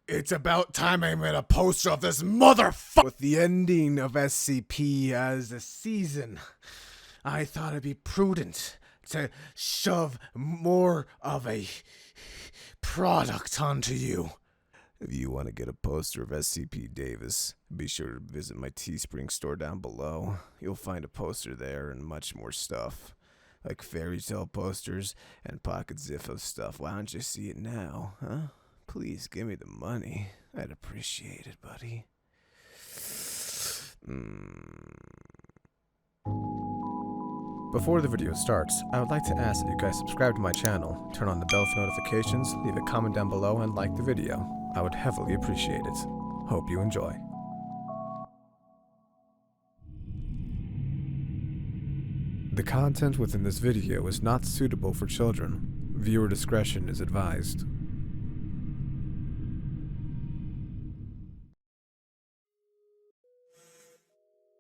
It's about time I made a poster of this motherfucker with the ending of SCP as the season. I thought it'd be prudent to shove more of a product onto you. If you want to get a poster of SCP Davis, be sure to visit my Teespring store down below. You'll find a poster there and much more stuff, like fairy tale posters and pocket Zippo stuff. Why don't you see it now, huh? Please give me the money. I'd appreciate it, buddy. Before the video starts, I would like to ask that you guys subscribe to my channel, turn on the bell for notifications, leave a comment down below, and like the video. I would heavily appreciate it. Hope you enjoy. The content within this video is not suitable for children. Viewer discretion is advised.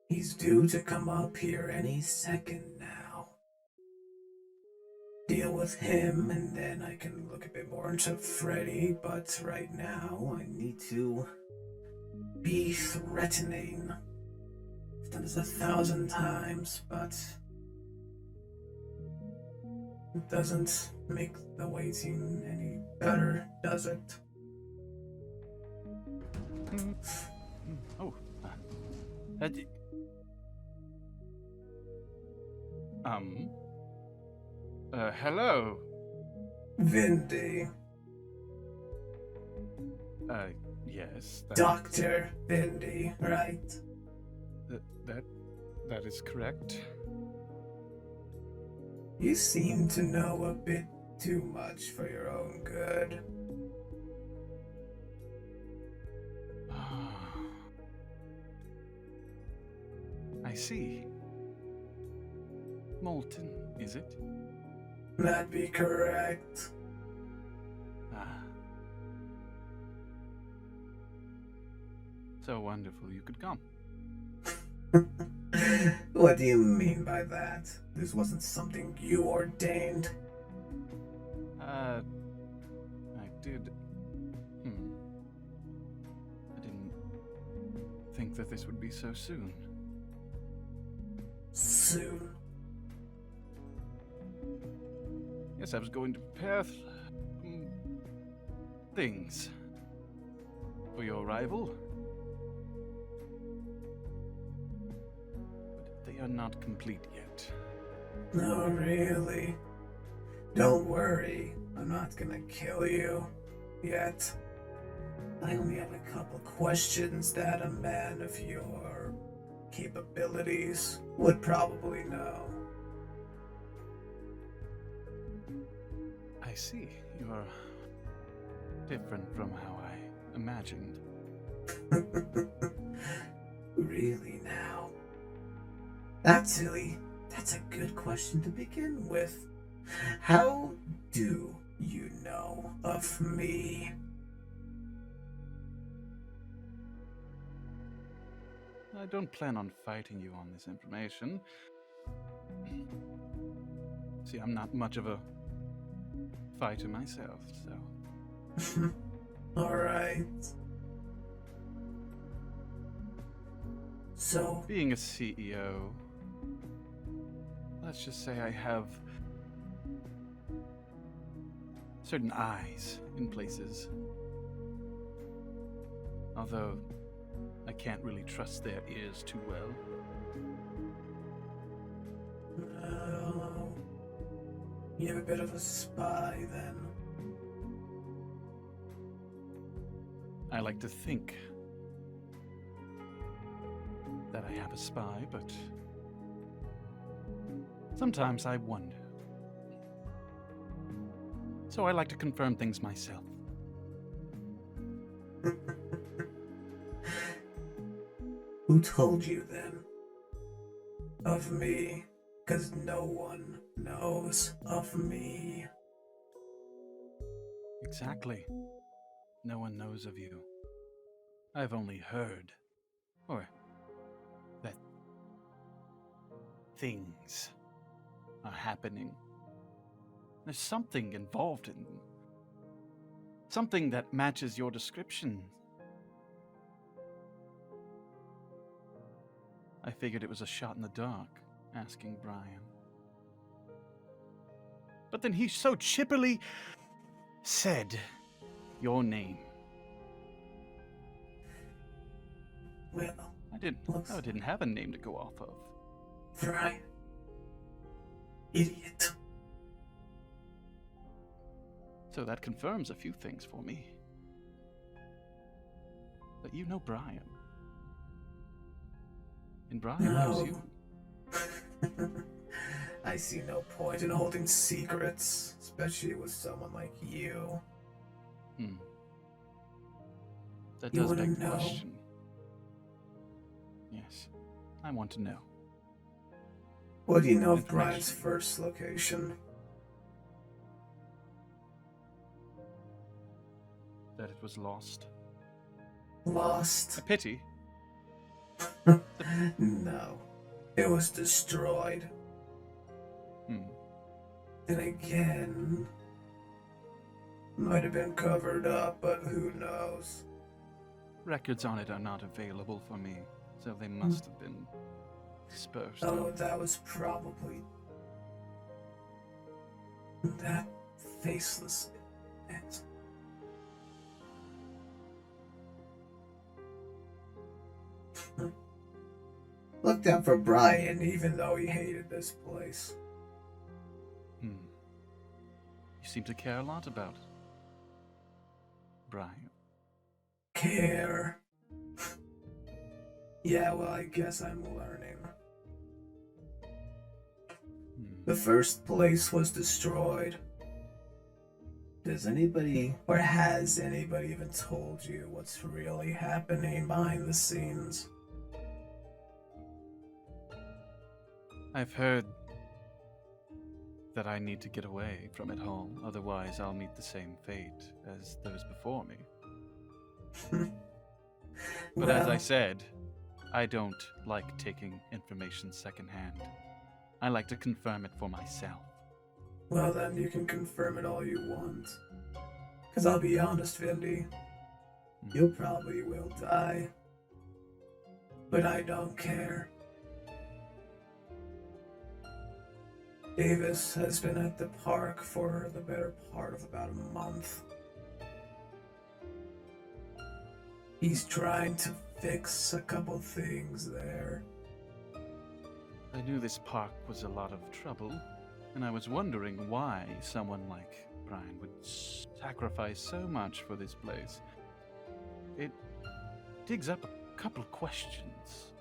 He's due to come up here any second now. Deal with him, and then I can look a bit more into Freddy, but right now I need to be threatening. I've done this 1,000 times, but it doesn't make the waiting any better, does it? Oh, hello. Vindy. Yes. Dr. Vindy, right? That is correct. You seem to know a bit too much for your own good. I see. Molten, is it? That'd be correct. Ah. So wonderful you could come. What do you mean by that? This wasn't something you ordained. I did. I didn't think that this would be so soon. Soon. Yes, I was going to prepare things for your arrival. But they are not complete yet. No, really. Don't worry, I'm not gonna kill you. Yet. I only have a couple questions that a man of your capabilities would probably know. I see. You are different from how I imagined. Really now? Actually, that's a good question to begin with. How do you know of me? I don't plan on fighting you on this information. See, I'm not much of a fighter myself, so... Alright. So... Being a CEO, let's just say I have certain eyes in places. Although, I can't really trust their ears too well. Oh, you're a bit of a spy, then. I like to think that I have a spy, but sometimes I wonder. So I like to confirm things myself. Who told you, then? Of me? 'Cause no one knows of me. Exactly. No one knows of you. I've only heard, or that things are happening. There's something involved in them. Something that matches your description. I figured it was a shot in the dark, asking Brian. But then he so chipperly said your name. Well, I didn't have a name to go off of. Brian. Idiot. So that confirms a few things for me. That you know Brian. And Brian knows you. I see no point in holding secrets, especially with someone like you. That You does wanna beg the know? question. Yes, I want to know. What do you know of Information. Brian's first location? That it was lost. Lost? A pity. No. It was destroyed. And again, might have been covered up, but who knows? Records on it are not available for me, so they must have been dispersed. Oh, that was probably that faceless it. Looked out for Brian, even though he hated this place. You seem to care a lot about it, Brian. Care? Yeah, well, I guess I'm learning. The first place was destroyed. Does anybody, or has anybody even told you what's really happening behind the scenes? I've heard that I need to get away from it all, otherwise I'll meet the same fate as those before me. But as I said, I don't like taking information secondhand. I like to confirm it for myself. Well, then you can confirm it all you want. Because I'll be honest, Vindy, you probably will die. But I don't care. Davis has been at the park for the better part of about a month. He's trying to fix a couple things there. I knew this park was a lot of trouble, and I was wondering why someone like Brian would sacrifice so much for this place. It digs up a couple questions.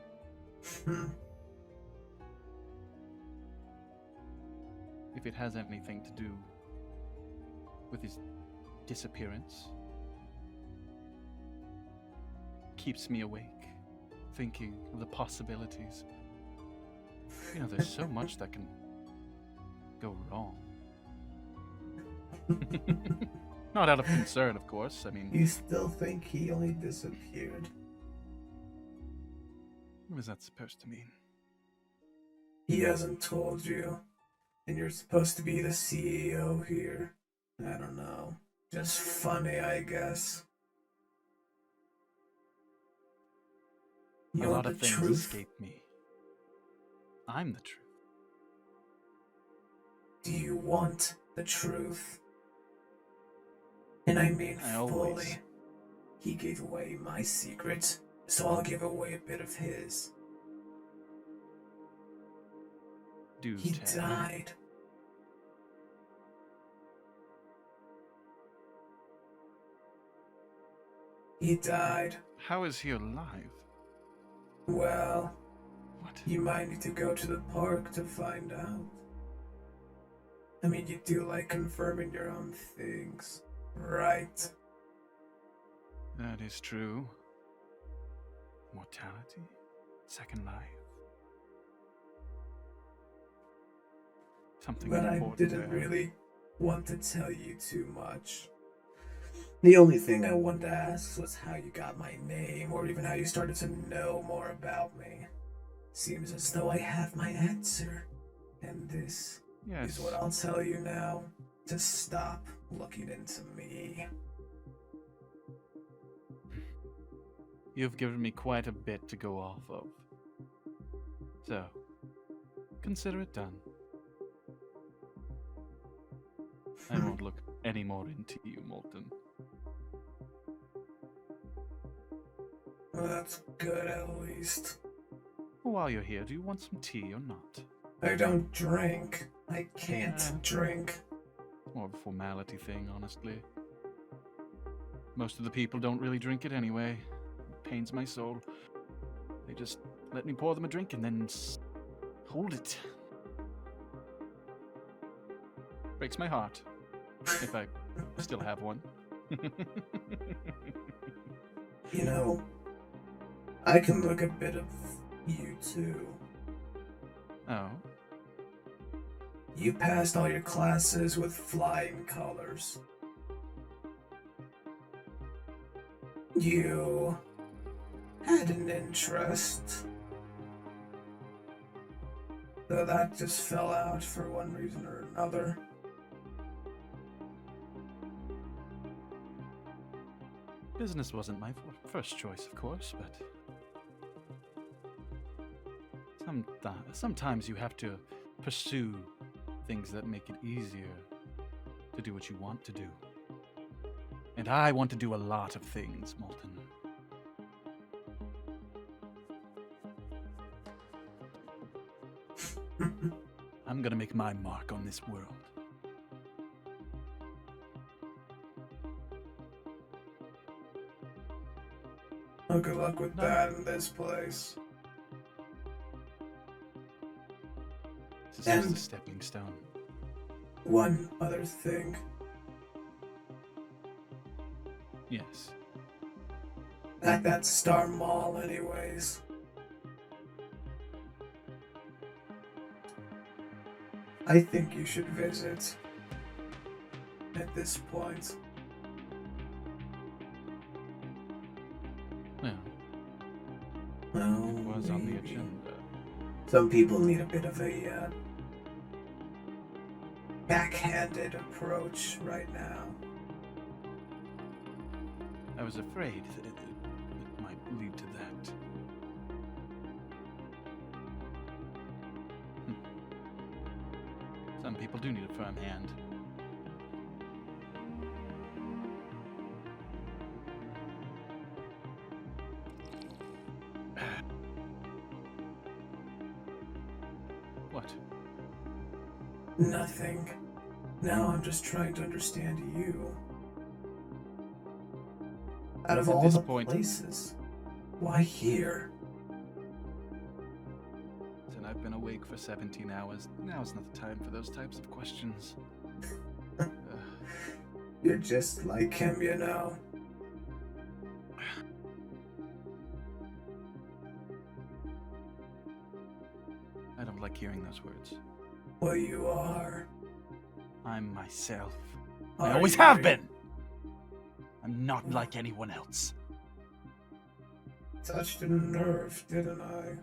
If it has anything to do with his disappearance. Keeps me awake, thinking of the possibilities. You know, there's so much that can go wrong. Not out of concern, of course. I mean, You still think he only disappeared? what was that supposed to mean? He hasn't told you. And you're supposed to be the CEO here. I don't know. Just funny, I guess. You A want lot of the things truth? escape me. I'm the truth. Do you want the truth? And I mean I fully. always- He gave away my secret, so I'll give away a bit of his. Do He tell. died. He died. How is he alive? Well, What? you might need to go to the park to find out. I mean, you do like confirming your own things, right? That is true. Mortality? Second life? Something But I important didn't there. really want to tell you too much. The only thing I wanted to ask was how you got my name, or even how you started to know more about me. Seems as though I have my answer. And this Yes. is what I'll tell you now. To stop looking into me. You've given me quite a bit to go off of. So, consider it done. I won't look any more into you, Molten. Well, that's good at least. While you're here, do you want some tea or not? I don't drink. I can't drink. It's more of a formality thing, honestly. Most of the people don't really drink it anyway. It pains my soul. They just let me pour them a drink and then hold it. Breaks my heart. If I still have one. You know, I can look a bit of you too. Oh? You passed all your classes with flying colors. You had an interest. Though that just fell out for one reason or another. Business wasn't my first choice, of course, but sometimes you have to pursue things that make it easier to do what you want to do. And I want to do a lot of things, Molten. I'm gonna make my mark on this world. Oh, good luck with that in this place. This is just a stepping stone. One other thing. Yes. At that Star Mall, anyways. I think you should visit. At this point. Well, Well, it was on the maybe. agenda. Some people need a bit of a backhanded approach right now. I was afraid that it might lead to that. Some people do need a firm hand. What? Nothing. Now I'm just trying to understand you. Out of At all this the point- places, why here? Since I've been awake for 17 hours, now's not the time for those types of questions. You're just like him, you know. I don't like hearing those words. Well, you are. I'm myself. Are I always you have really? been! I'm not like anyone else. Touched a nerve, didn't I?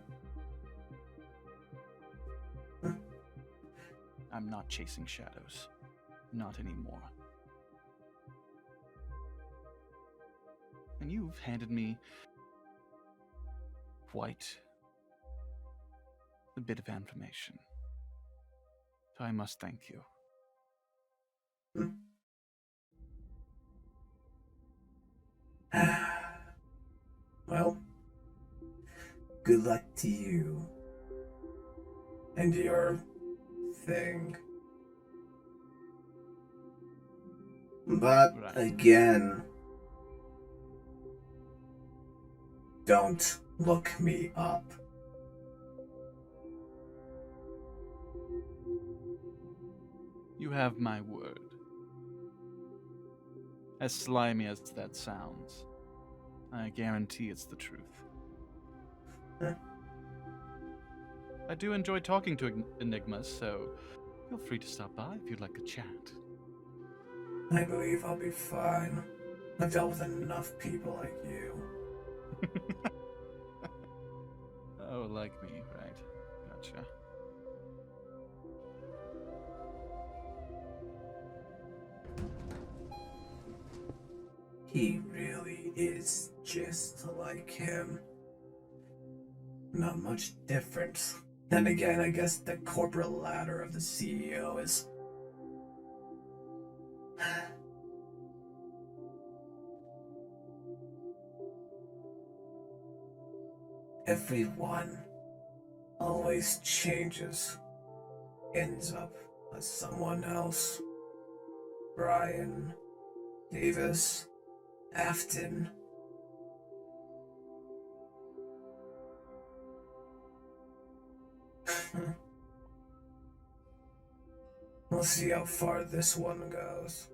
I'm not chasing shadows. Not anymore. And you've handed me quite a bit of information. So I must thank you. Well, good luck to you. And your thing. But Right. again, don't look me up. You have my word. As slimy as that sounds, I guarantee it's the truth. I do enjoy talking to enigmas, so feel free to stop by if you'd like a chat. I believe I'll be fine. I've dealt with enough people like you. Oh, like me, right? Gotcha. He really is just like him. Not much different. Then again, I guess the corporate ladder of the CEO is... Everyone always changes. Ends up as someone else. Brian, Davis, Afton. We'll see how far this one goes.